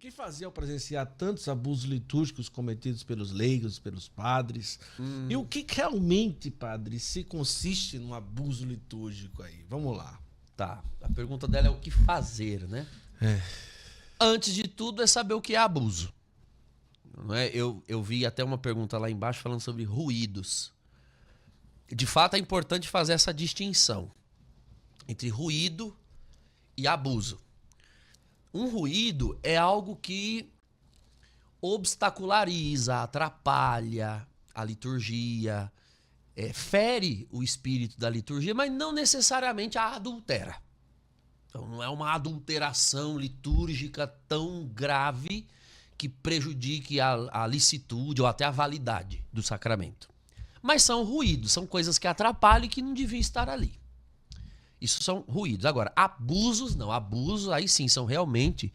que fazer ao presenciar tantos abusos litúrgicos cometidos pelos leigos, pelos padres? E o que realmente, padre, se consiste num abuso litúrgico aí? Vamos lá. Tá, a pergunta dela é o que fazer, né? Antes de tudo é saber o que é abuso. Não é? Eu vi até uma pergunta lá embaixo falando sobre ruídos. De fato é importante fazer essa distinção entre ruído e abuso. Um ruído é algo que obstaculariza, atrapalha a liturgia, fere o espírito da liturgia, mas não necessariamente a adultera. Então não é uma adulteração litúrgica tão grave que prejudique a licitude ou até a validade do sacramento. Mas são ruídos, são coisas que atrapalham e que não deviam estar ali. Isso são ruídos. Agora, abusos não. Abusos, aí sim, são realmente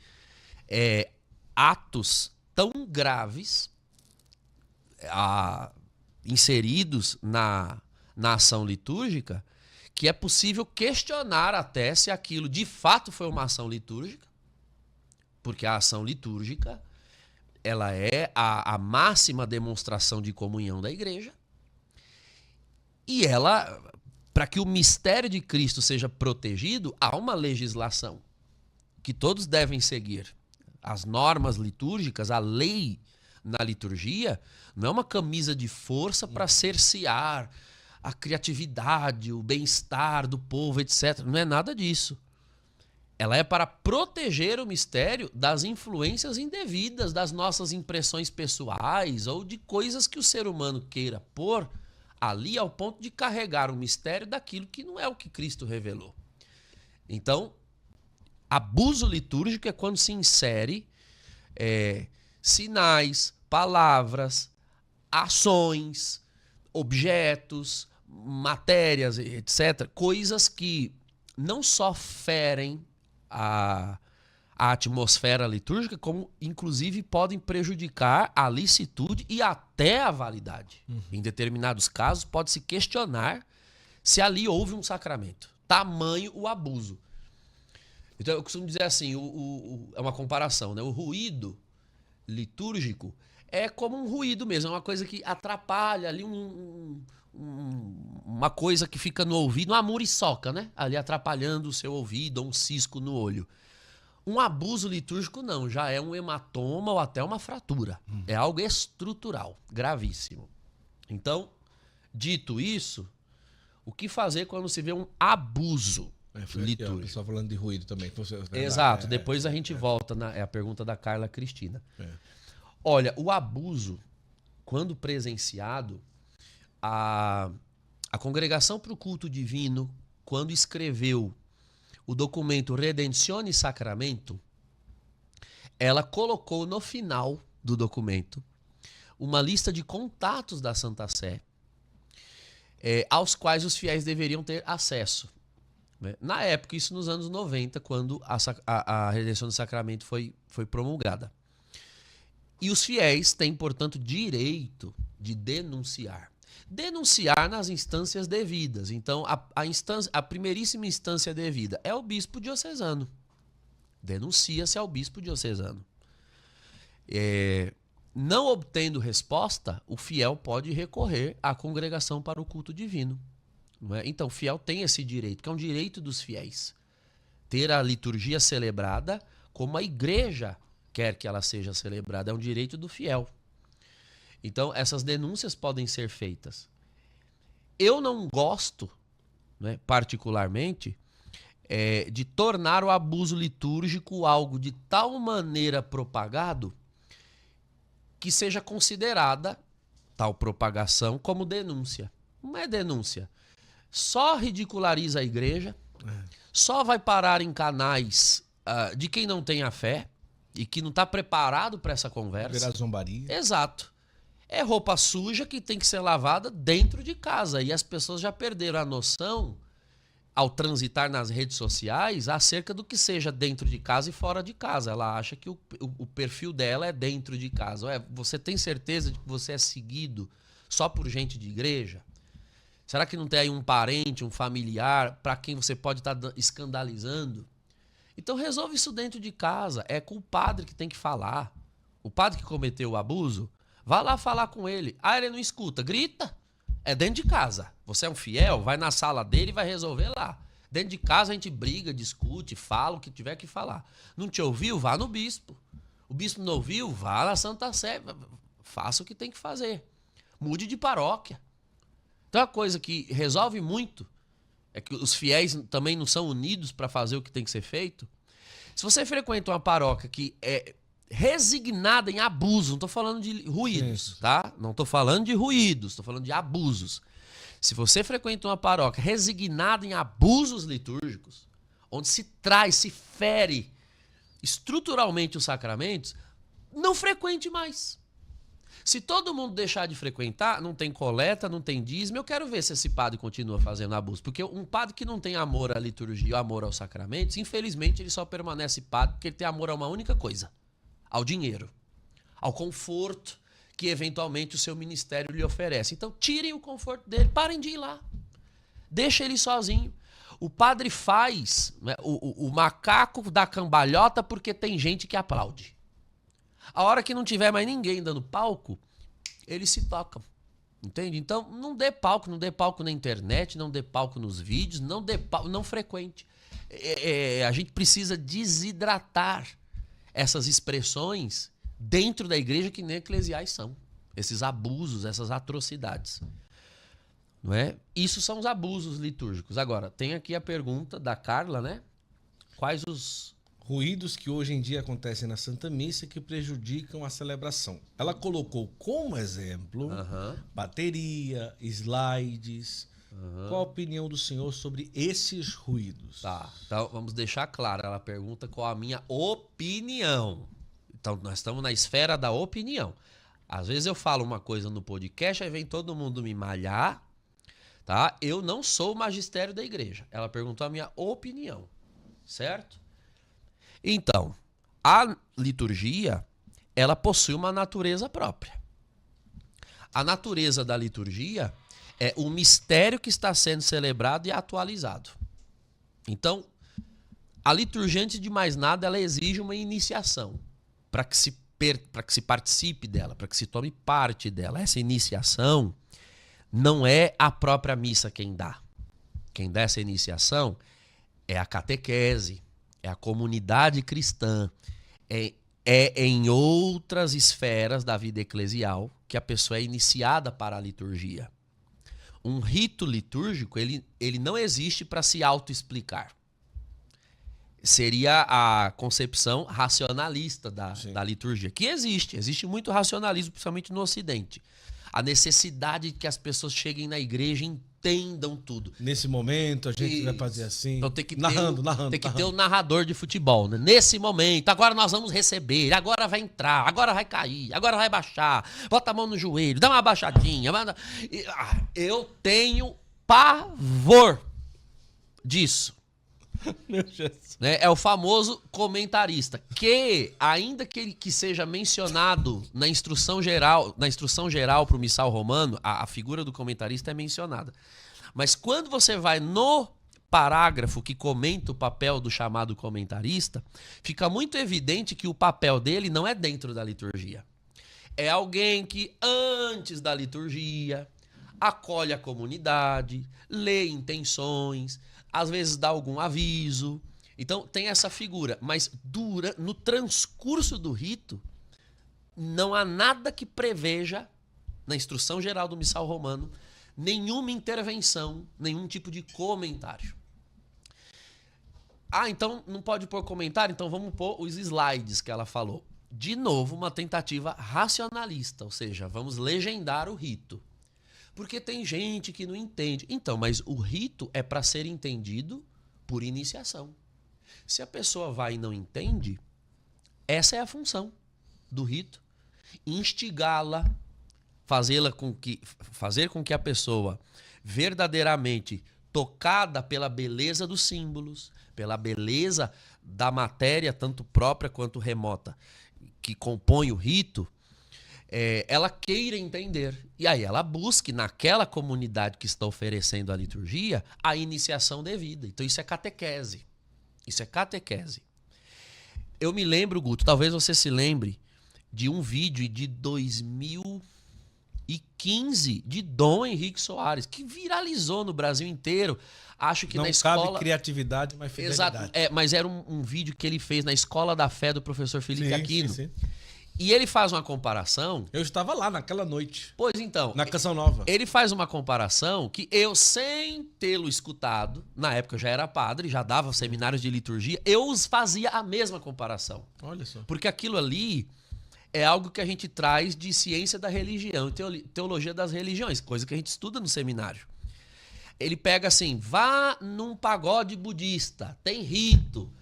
atos tão graves inseridos na ação litúrgica que é possível questionar até se aquilo de fato foi uma ação litúrgica, porque a ação litúrgica ela é a máxima demonstração de comunhão da igreja e ela... Para que o mistério de Cristo seja protegido, há uma legislação que todos devem seguir. As normas litúrgicas, a lei na liturgia, não é uma camisa de força para cercear a criatividade, o bem-estar do povo, etc. Não é nada disso. Ela é para proteger o mistério das influências indevidas, das nossas impressões pessoais ou de coisas que o ser humano queira pôr ali ao ponto de carregar o mistério daquilo que não é o que Cristo revelou. Então, abuso litúrgico é quando se insere sinais, palavras, ações, objetos, matérias, etc. Coisas que não só ferem a atmosfera litúrgica, como inclusive podem prejudicar a licitude e até a validade. Em determinados casos, pode-se questionar se ali houve um sacramento. Tamanho o abuso. Então, eu costumo dizer assim, é uma comparação, né? O ruído litúrgico é como um ruído mesmo, é uma coisa que atrapalha ali uma coisa que fica no ouvido, uma muriçoca, né? Ali atrapalhando o seu ouvido ou um cisco no olho. Um abuso litúrgico não, já é um hematoma ou até uma fratura. É algo estrutural, gravíssimo. Então, dito isso, o que fazer quando se vê um abuso litúrgico? O pessoal falando de ruído também. Exato, depois a gente volta, é a pergunta da Carla Cristina. Olha, o abuso, quando presenciado, a Congregação para o Culto Divino, quando escreveu o documento Redentione Sacramento, ela colocou no final do documento uma lista de contatos da Santa Sé aos quais os fiéis deveriam ter acesso. Né? Na época, isso nos anos 90, quando a Redenção do Sacramento foi promulgada. E os fiéis têm, portanto, direito de denunciar. Denunciar nas instâncias devidas. Então, a primeiríssima instância devida é o bispo diocesano. Denuncia-se ao bispo diocesano. Não obtendo resposta, o fiel pode recorrer à Congregação para o Culto Divino. Não é? Então, o fiel tem esse direito, que é um direito dos fiéis. Ter a liturgia celebrada como a igreja quer que ela seja celebrada. É um direito do fiel. Então, essas denúncias podem ser feitas. Eu não gosto, né, particularmente, de tornar o abuso litúrgico algo de tal maneira propagado que seja considerada tal propagação como denúncia. Não é denúncia. Só ridiculariza a igreja, só vai parar em canais de quem não tem a fé e que não está preparado para essa conversa. Virar zombaria. Exato. É roupa suja que tem que ser lavada dentro de casa. E as pessoas já perderam a noção, ao transitar nas redes sociais, acerca do que seja dentro de casa e fora de casa. Ela acha que o perfil dela é dentro de casa. Você tem certeza de que você é seguido só por gente de igreja? Será que não tem aí um parente, um familiar, para quem você pode estar escandalizando? Então resolve isso dentro de casa. É com o padre que tem que falar. O padre que cometeu o abuso, vá lá falar com ele. Ah, ele não escuta. Grita. É dentro de casa. Você é um fiel, vai na sala dele e vai resolver lá. Dentro de casa a gente briga, discute, fala o que tiver que falar. Não te ouviu? Vá no bispo. O bispo não ouviu? Vá na Santa Sé. Faça o que tem que fazer. Mude de paróquia. Então a coisa que resolve muito é que os fiéis também não são unidos para fazer o que tem que ser feito. Se você frequenta uma paróquia que é resignada em abuso, não estou falando de ruídos, tá? Não estou falando de ruídos, estou falando de abusos. Se você frequenta uma paróquia resignada em abusos litúrgicos, onde se traz, se fere estruturalmente os sacramentos, não frequente mais. Se todo mundo deixar de frequentar, não tem coleta, não tem dízimo, eu quero ver se esse padre continua fazendo abuso. Porque um padre que não tem amor à liturgia, amor aos sacramentos, infelizmente ele só permanece padre porque ele tem amor a uma única coisa: ao dinheiro, ao conforto que eventualmente o seu ministério lhe oferece. Então tirem o conforto dele, parem de ir lá. Deixa ele sozinho. O padre faz, né, o macaco da cambalhota porque tem gente que aplaude. A hora que não tiver mais ninguém dando palco, eles se tocam. Entende? Então, não dê palco na internet, não dê palco nos vídeos, não dê palco, não frequente. A gente precisa desidratar essas expressões dentro da igreja que nem eclesiais são. Esses abusos, essas atrocidades. Não é? Isso são os abusos litúrgicos. Agora, tem aqui a pergunta da Carla, né? Quais os ruídos que hoje em dia acontecem na Santa Missa que prejudicam a celebração? Ela colocou como exemplo bateria, slides. Qual a opinião do senhor sobre esses ruídos? Tá, então vamos deixar claro. Ela pergunta qual a minha opinião. Então nós estamos na esfera da opinião. Às vezes eu falo uma coisa no podcast, aí vem todo mundo me malhar, tá? Eu não sou o magistério da igreja. Ela perguntou a minha opinião, certo? Então, a liturgia, ela possui uma natureza própria. A natureza da liturgia é o mistério que está sendo celebrado e atualizado. Então, a liturgia, antes de mais nada, ela exige uma iniciação para que se participe dela, para que se tome parte dela. Essa iniciação não é a própria missa quem dá. Quem dá essa iniciação é a catequese, é a comunidade cristã, é em outras esferas da vida eclesial que a pessoa é iniciada para a liturgia. Um rito litúrgico, ele não existe para se autoexplicar. Seria a concepção racionalista da liturgia, que existe muito racionalismo, principalmente no Ocidente. A necessidade de que as pessoas cheguem na igreja e entendam tudo. Nesse momento a gente vai fazer assim, então tem que narrando. ter o narrador de futebol, né? Nesse momento, agora nós vamos receber, agora vai entrar, agora vai cair, agora vai baixar, bota a mão no joelho, dá uma baixadinha. Eu tenho pavor disso. Meu Jesus. Né? É o famoso comentarista, que, ainda que seja mencionado na instrução geral para o missal romano, a figura do comentarista é mencionada. Mas quando você vai no parágrafo que comenta o papel do chamado comentarista, fica muito evidente que o papel dele não é dentro da liturgia. É alguém que, antes da liturgia, acolhe a comunidade, lê intenções, às vezes dá algum aviso. Então tem essa figura, mas no transcurso do rito não há nada que preveja, na instrução geral do missal romano, nenhuma intervenção, nenhum tipo de comentário. Então não pode pôr comentário? Então vamos pôr os slides que ela falou. De novo, uma tentativa racionalista, ou seja, vamos legendar o rito. Porque tem gente que não entende. Então, mas o rito é para ser entendido por iniciação. Se a pessoa vai e não entende, essa é a função do rito. Instigá-la, fazer com que a pessoa, verdadeiramente tocada pela beleza dos símbolos, pela beleza da matéria, tanto própria quanto remota, que compõe o rito, ela queira entender. E aí ela busque naquela comunidade que está oferecendo a liturgia a iniciação devida. Então isso é catequese. Isso é catequese. Eu me lembro, Guto, talvez você se lembre de um vídeo de 2015 de Dom Henrique Soares, que viralizou no Brasil inteiro. Acho que Não na escola... cabe criatividade, mas fidelidade. Exato, mas era um vídeo que ele fez na Escola da Fé do professor Felipe Aquino. Sim. E ele faz uma comparação... Eu estava lá naquela noite. Pois então... Na Canção Nova. Ele faz uma comparação que eu, sem tê-lo escutado, na época eu já era padre, já dava seminários de liturgia, eu fazia a mesma comparação. Olha só. Porque aquilo ali é algo que a gente traz de ciência da religião, teologia das religiões, coisa que a gente estuda no seminário. Ele pega assim, vá num pagode budista, tem rito.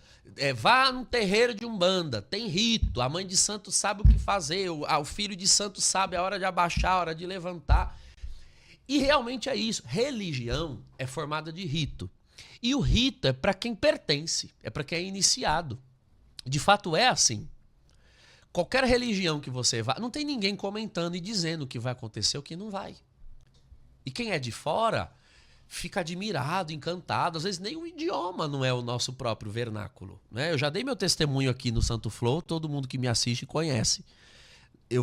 Vá num terreiro de Umbanda, tem rito. A mãe de santo sabe o que fazer, o filho de santo sabe a hora de abaixar, a hora de levantar. E realmente é isso. Religião é formada de rito. E o rito é para quem pertence, é para quem é iniciado. De fato é assim. Qualquer religião que você vá, não tem ninguém comentando e dizendo o que vai acontecer ou o que não vai. E quem é de fora fica admirado, encantado. Às vezes nem o idioma não é o nosso próprio vernáculo, né? Eu já dei meu testemunho aqui no Santo Flow, todo mundo que me assiste conhece. Eu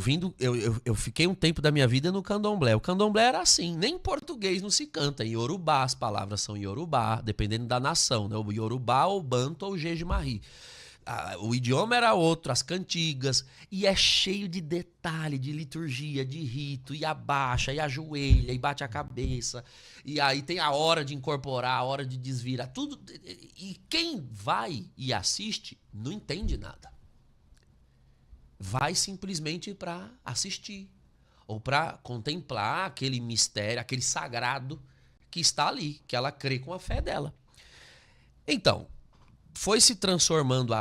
fiquei um tempo da minha vida no candomblé. O candomblé era assim, nem em português não se canta. Em Yorubá, as palavras são Yorubá, dependendo da nação, né? O Yorubá, o Banto ou o Jeje-Marie. O idioma era outro, as cantigas, e é cheio de detalhe, de liturgia, de rito, e abaixa, e ajoelha, e bate a cabeça, e aí tem a hora de incorporar, a hora de desvirar, tudo. E quem vai e assiste não entende nada. Vai simplesmente para assistir, ou para contemplar aquele mistério, aquele sagrado que está ali, que ela crê com a fé dela. Então, foi se transformando,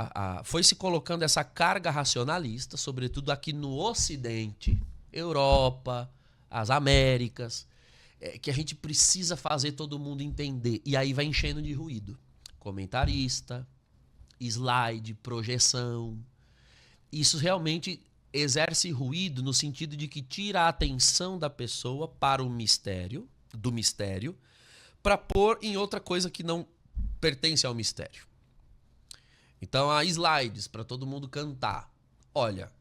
foi se colocando essa carga racionalista, sobretudo aqui no Ocidente, Europa, as Américas, que a gente precisa fazer todo mundo entender. E aí vai enchendo de ruído. Comentarista, slide, projeção. Isso realmente exerce ruído no sentido de que tira a atenção da pessoa para o mistério, do mistério, para pôr em outra coisa que não pertence ao mistério. Então, há slides para todo mundo cantar. Olha,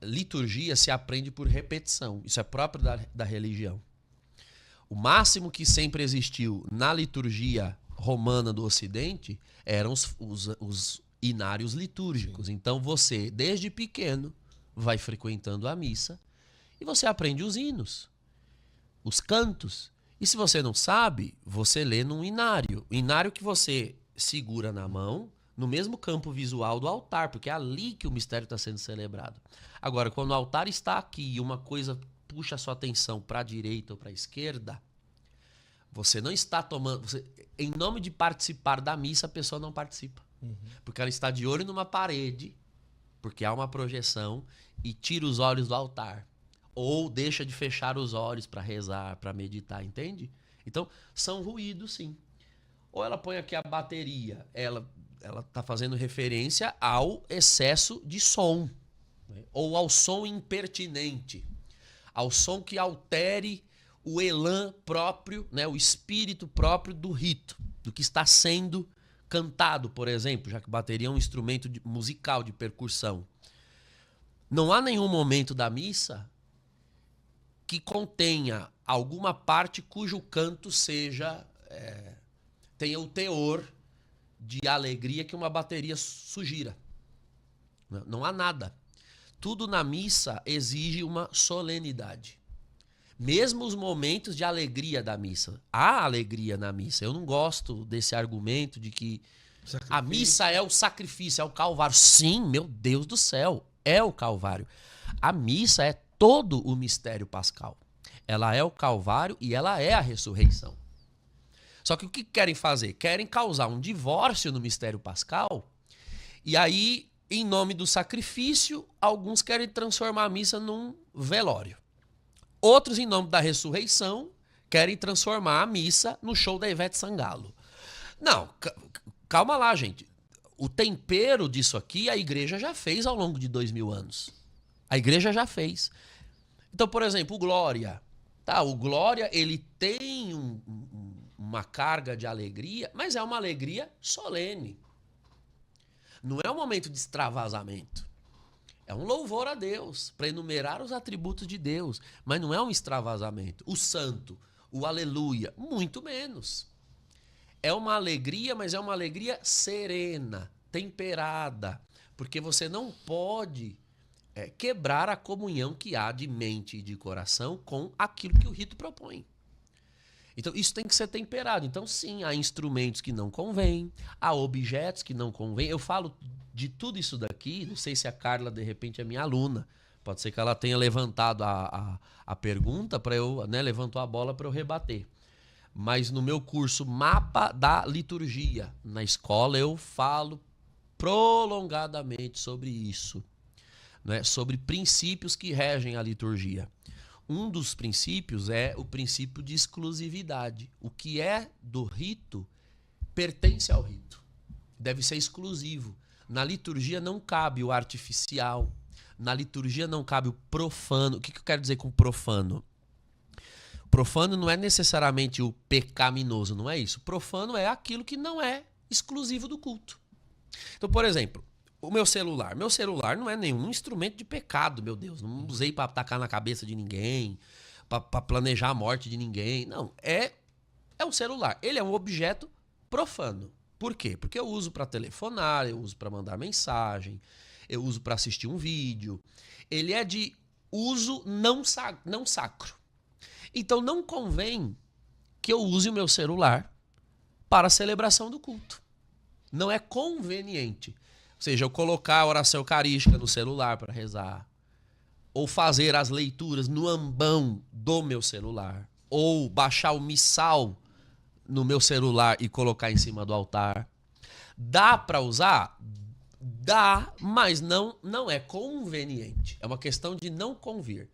liturgia se aprende por repetição. Isso é próprio da religião. O máximo que sempre existiu na liturgia romana do Ocidente eram os inários litúrgicos. Então, você, desde pequeno, vai frequentando a missa e você aprende os hinos, os cantos. E se você não sabe, você lê num inário. O inário que você segura na mão, no mesmo campo visual do altar, porque é ali que o mistério está sendo celebrado. Agora, quando o altar está aqui e uma coisa puxa a sua atenção para a direita ou para a esquerda, você não está tomando... em nome de participar da missa, a pessoa não participa. Porque ela está de olho numa parede, porque há uma projeção, e tira os olhos do altar. Ou deixa de fechar os olhos para rezar, para meditar, entende? Então, são ruídos, sim. Ou ela põe aqui a bateria, ela está fazendo referência ao excesso de som, né? Ou ao som impertinente, ao som que altere o elan próprio, né? O espírito próprio do rito, do que está sendo cantado, por exemplo, já que bateria é um instrumento musical de percussão. Não há nenhum momento da missa que contenha alguma parte cujo canto tenha o teor de alegria que uma bateria sugira. Não há nada. Tudo na missa exige uma solenidade. Mesmo os momentos de alegria da missa. Há alegria na missa. Eu não gosto desse argumento de que a missa é o sacrifício, é o Calvário. Sim, meu Deus do céu, é o Calvário. A missa é todo o mistério pascal. Ela é o Calvário e ela é a ressurreição. Só que o que querem fazer? Querem causar um divórcio no mistério pascal, e aí, em nome do sacrifício, alguns querem transformar a missa num velório. Outros, em nome da ressurreição, querem transformar a missa no show da Ivete Sangalo. Não, calma lá, gente. O tempero disso aqui a igreja já fez ao longo de 2000 anos. A igreja já fez. Então, por exemplo, o Glória. Tá, o Glória, ele tem uma carga de alegria, mas é uma alegria solene. Não é um momento de extravasamento. É um louvor a Deus, para enumerar os atributos de Deus. Mas não é um extravasamento. O santo, o aleluia, muito menos. É uma alegria, mas é uma alegria serena, temperada. Porque você não pode quebrar a comunhão que há de mente e de coração com aquilo que o rito propõe. Então, isso tem que ser temperado. Então, sim, há instrumentos que não convêm, há objetos que não convêm. Eu falo de tudo isso daqui, não sei se a Carla, de repente, é minha aluna. Pode ser que ela tenha levantado a pergunta para eu, né, levantou a bola para eu rebater. Mas no meu curso Mapa da Liturgia, na escola, eu falo prolongadamente sobre isso, né, sobre princípios que regem a liturgia. Um dos princípios é o princípio de exclusividade. O que é do rito pertence ao rito. Deve ser exclusivo. Na liturgia não cabe o artificial. Na liturgia não cabe o profano. O que eu quero dizer com profano? Profano não é necessariamente o pecaminoso, não é isso. Profano é aquilo que não é exclusivo do culto. Então, por exemplo, o meu celular. Meu celular não é nenhum instrumento de pecado, meu Deus. Não usei para atacar na cabeça de ninguém, para planejar a morte de ninguém. Não, é um celular. Ele é um objeto profano. Por quê? Porque eu uso para telefonar, eu uso para mandar mensagem, eu uso para assistir um vídeo. Ele é de uso não sacro. Então não convém que eu use o meu celular para a celebração do culto. Não é conveniente. Ou seja, eu colocar a oração eucarística no celular para rezar, ou fazer as leituras no ambão do meu celular, ou baixar o missal no meu celular e colocar em cima do altar. Dá para usar? Dá, mas não é conveniente. É uma questão de não convir.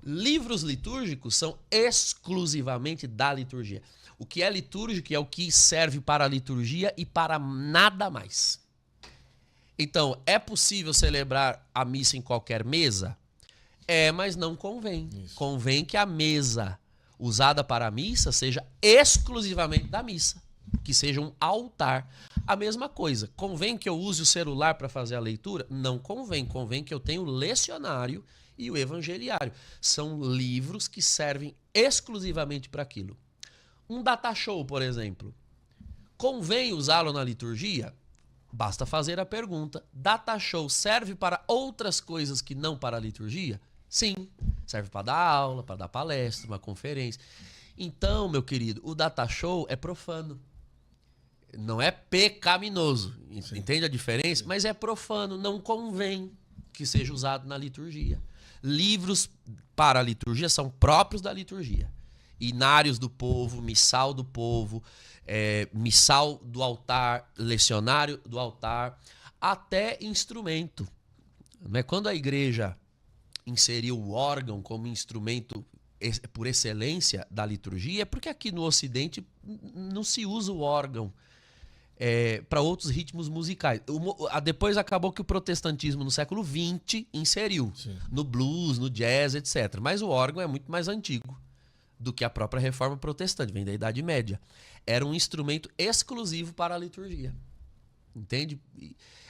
Livros litúrgicos são exclusivamente da liturgia. O que é litúrgico é o que serve para a liturgia e para nada mais. Então, é possível celebrar a missa em qualquer mesa? É, mas não convém. Isso. Convém que a mesa usada para a missa seja exclusivamente da missa, que seja um altar. A mesma coisa, convém que eu use o celular para fazer a leitura? Não convém. Convém que eu tenha o lecionário e o evangeliário. São livros que servem exclusivamente para aquilo. Um data show, por exemplo. Convém usá-lo na liturgia? Basta fazer a pergunta. Data show serve para outras coisas que não para a liturgia? Sim. Serve para dar aula, para dar palestra, uma conferência. Então, meu querido, o data show é profano. Não é pecaminoso. Sim. Entende a diferença? Sim. Mas é profano. Não convém que seja usado na liturgia. Livros para a liturgia são próprios da liturgia. Inários do povo, missal do povo, missal do altar, lecionário do altar, até instrumento. Quando a igreja inseriu o órgão como instrumento por excelência da liturgia, é porque aqui no Ocidente não se usa o órgão para outros ritmos musicais. Depois acabou que o protestantismo no século XX inseriu. Sim. No blues, no jazz, etc. Mas o órgão é muito mais antigo do que a própria reforma protestante, vem da Idade Média. Era um instrumento exclusivo para a liturgia. Entende?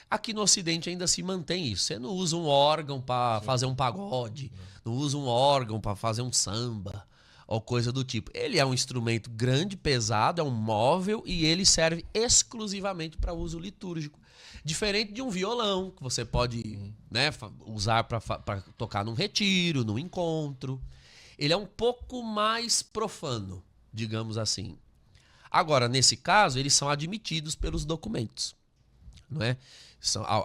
Aqui no Ocidente ainda se mantém isso. Você não usa um órgão para fazer um pagode, não usa um órgão para fazer um samba ou coisa do tipo. Ele é um instrumento grande, pesado, é um móvel e ele serve exclusivamente para uso litúrgico. Diferente de um violão, que você pode usar para tocar num retiro, num encontro. Ele é um pouco mais profano, digamos assim. Agora, nesse caso, eles são admitidos pelos documentos. Não é?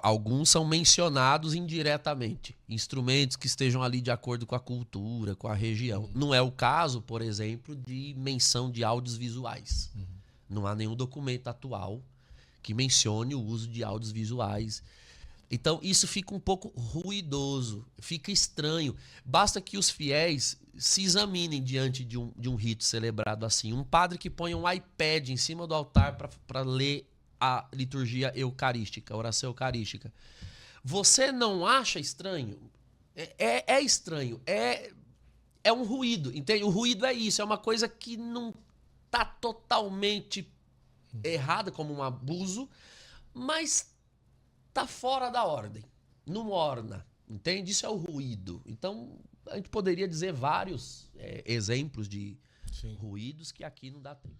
Alguns são mencionados indiretamente. Instrumentos que estejam ali de acordo com a cultura, com a região. Não é o caso, por exemplo, de menção de áudios visuais. Não há nenhum documento atual que mencione o uso de áudios visuais. Então, isso fica um pouco ruidoso, fica estranho. Basta que os fiéis se examinem diante de um rito celebrado assim. Um padre que põe um iPad em cima do altar para ler a liturgia eucarística, a oração eucarística. Você não acha estranho? É estranho. É um ruído, entende? O ruído é isso, é uma coisa que não está totalmente errada, como um abuso, mas tá fora da ordem, não orna, entende? Isso é o ruído. Então, a gente poderia dizer vários exemplos de ruídos que aqui não dá tempo.